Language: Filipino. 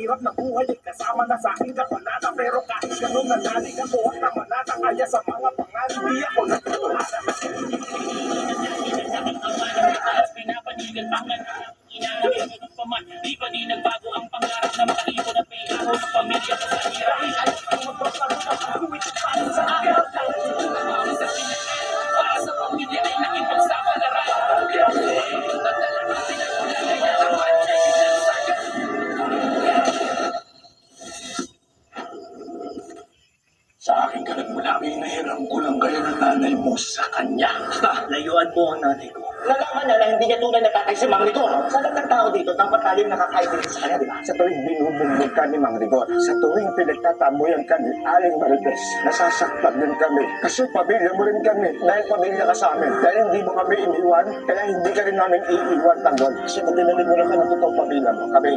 Hirap na buhay ay kasama na sa aking kapanata, pero kahit ganun nanalig ako at namanata, kaya sa mga pangalan di ako nagpapalala. Pinapanigan pangan, inaangat ng paman, di pa di nagbago ang pangarap na makaipon at may araw ng pamilya sa hirap. Ay, magpapalo na pag-uwit para sa akin. Para sa pamilya ay nakipagsama na rin. Sa akin ka nagmula, inahiram ko lang kaya ng nanay mo sa kanya. Layuan mo ang nanay ko. Nalaman niya na hindi niya tunay na tatay si Mang Rigor. Sa lahat ng tao dito, dapat tayo nakakaibig sa kanya, di ba? Sa tuwing binubugbog ka ni Mang Rigor, sa tuwing pinagtatamuyan ka ni Aling Marites, nasasaktan din kami. Kasi pamilya mo rin kami, dahil pamilya ka sa amin. Dahil hindi mo kami iniwan, kaya hindi ka rin namin iiwan, Tanggol. Kasi kung dinalimunan ka ng totoong pamilya mo, kami